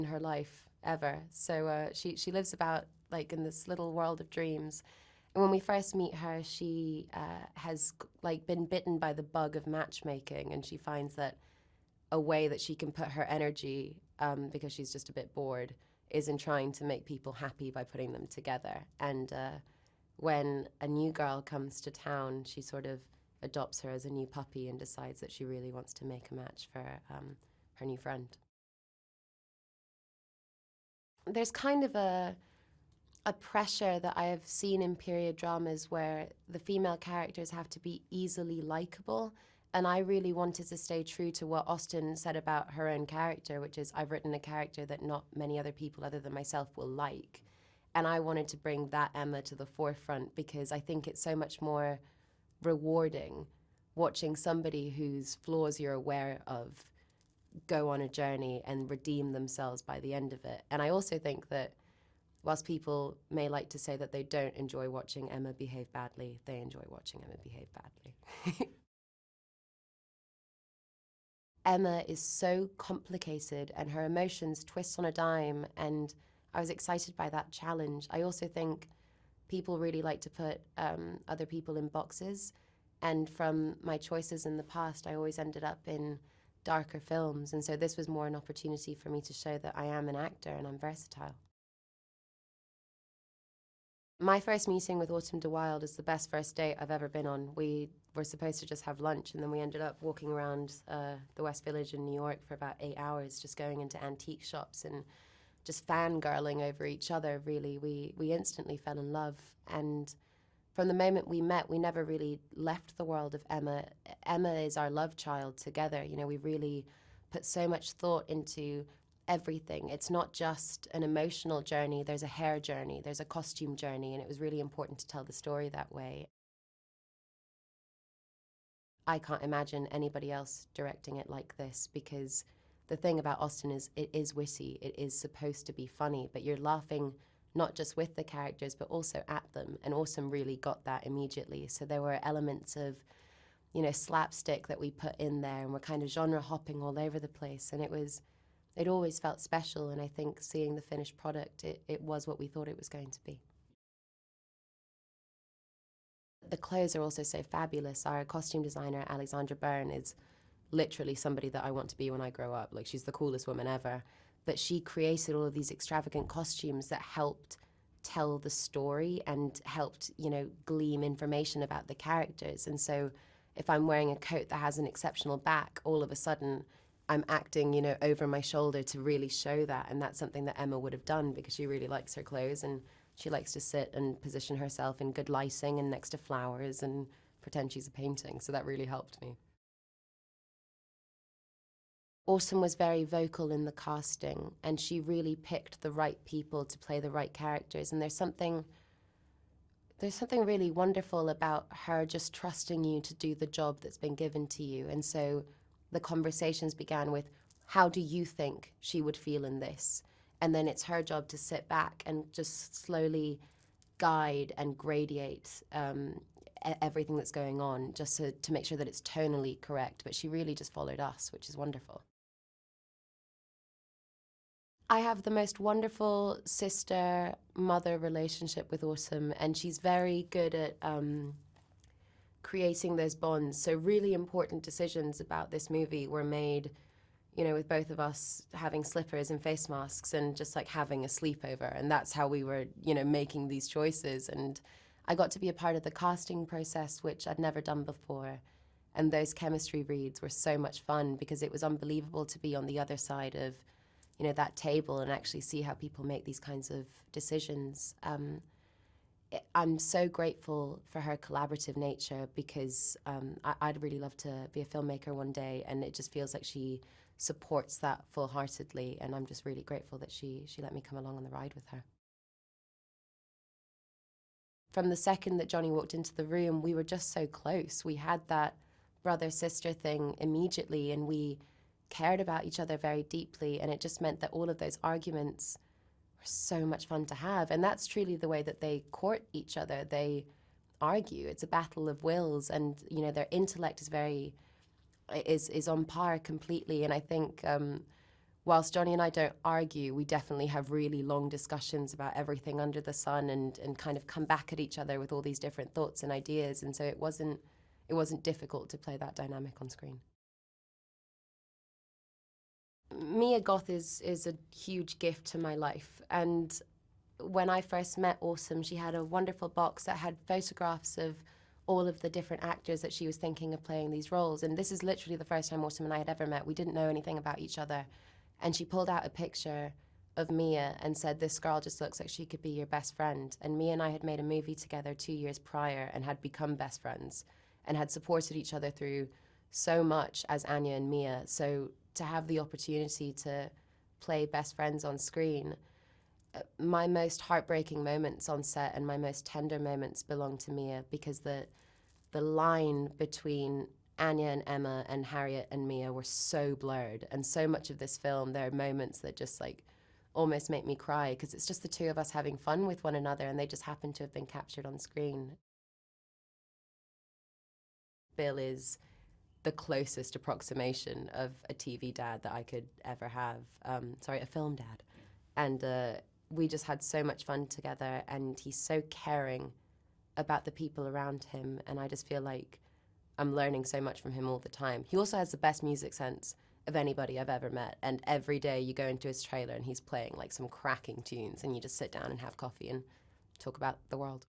in her life ever. So she lives about like in this little world of dreams. And when we first meet her, she has like been bitten by the bug of matchmaking, and she finds that a way that she can put her energy, because she's just a bit bored, is in trying to make people happy by putting them together. And when a new girl comes to town, she sort of adopts her as a new puppy and decides that she really wants to make a match for her new friend. There's kind of a pressure that I have seen in period dramas where the female characters have to be easily likable. And I really wanted to stay true to what Austen said about her own character, which is, I've written a character that not many other people other than myself will like. And I wanted to bring that Emma to the forefront because I think it's so much more rewarding watching somebody whose flaws you're aware of go on a journey and redeem themselves by the end of it. And I also think that whilst people may like to say that they don't enjoy watching Emma behave badly, they enjoy watching Emma behave badly. Emma is so complicated and her emotions twist on a dime, and I was excited by that challenge. I also think people really like to put other people in boxes, and from my choices in the past, I always ended up in darker films, and so this was more an opportunity for me to show that I am an actor and I'm versatile. My first meeting with Autumn de Wilde is the best first date I've ever been on. We were supposed to just have lunch, and then we ended up walking around the West Village in New York for about 8 hours, just going into antique shops and just fangirling over each other, really. We instantly fell in love, and from the moment we met, we never really left the world of Emma. Emma is our love child together. You know, we really put so much thought into everything. It's not just an emotional journey, there's a hair journey, there's a costume journey, and it was really important to tell the story that way. I can't imagine anybody else directing it like this, because the thing about Austen is it is witty, it is supposed to be funny, but you're laughing not just with the characters but also at them, and Autumn really got that immediately. So there were elements of, you know, slapstick that we put in there, and we're kind of genre hopping all over the place, and it always felt special, and I think seeing the finished product, it was what we thought it was going to be. The clothes are also so fabulous. Our costume designer, Alexandra Byrne, is literally somebody that I want to be when I grow up. Like, she's the coolest woman ever. But she created all of these extravagant costumes that helped tell the story and helped, you know, glean information about the characters. And so if I'm wearing a coat that has an exceptional back, all of a sudden I'm acting, you know, over my shoulder to really show that. And that's something that Emma would have done because she really likes her clothes, and she likes to sit and position herself in good lighting and next to flowers and pretend she's a painting. So that really helped me. Autumn was very vocal in the casting, and she really picked the right people to play the right characters. And there's something really wonderful about her just trusting you to do the job that's been given to you. And so the conversations began with, how do you think she would feel in this? And then it's her job to sit back and just slowly guide and gradiate everything that's going on, just to make sure that it's tonally correct. But she really just followed us, which is wonderful. I have the most wonderful sister-mother relationship with Autumn, and she's very good at creating those bonds. So really important decisions about this movie were made, you know, with both of us having slippers and face masks and just like having a sleepover. And that's how we were, you know, making these choices. And I got to be a part of the casting process, which I'd never done before. And those chemistry reads were so much fun because it was unbelievable to be on the other side of, you know, that table and actually see how people make these kinds of decisions. I'm so grateful for her collaborative nature because I'd really love to be a filmmaker one day, and it just feels like she supports that full-heartedly, and I'm just really grateful that she let me come along on the ride with her. From the second that Johnny walked into the room, we were just so close. We had that brother-sister thing immediately, and we cared about each other very deeply, and it just meant that all of those arguments were so much fun to have. And that's truly the way that they court each other. They argue. It's a battle of wills, and you know, their intellect is on par completely. And I think whilst Johnny and I don't argue, we definitely have really long discussions about everything under the sun, and kind of come back at each other with all these different thoughts and ideas. And so it wasn't difficult to play that dynamic on screen. Mia Goth is a huge gift to my life. And when I first met Awesome, she had a wonderful box that had photographs of all of the different actors that she was thinking of playing these roles. And this is literally the first time Awesome and I had ever met. We didn't know anything about each other. And she pulled out a picture of Mia and said, "This girl just looks like she could be your best friend." And Mia and I had made a movie together 2 years prior and had become best friends and had supported each other through so much as Anya and Mia. So to have the opportunity to play best friends on screen, my most heartbreaking moments on set and my most tender moments belong to Mia, because the line between Anya and Emma and Harriet and Mia were so blurred. And so much of this film, there are moments that just like almost make me cry, because it's just the two of us having fun with one another, and they just happen to have been captured on screen. Bill is the closest approximation of a TV dad that I could ever have. A film dad. And we just had so much fun together, and he's so caring about the people around him, and I just feel like I'm learning so much from him all the time. He also has the best music sense of anybody I've ever met, and every day you go into his trailer and he's playing like some cracking tunes, and you just sit down and have coffee and talk about the world.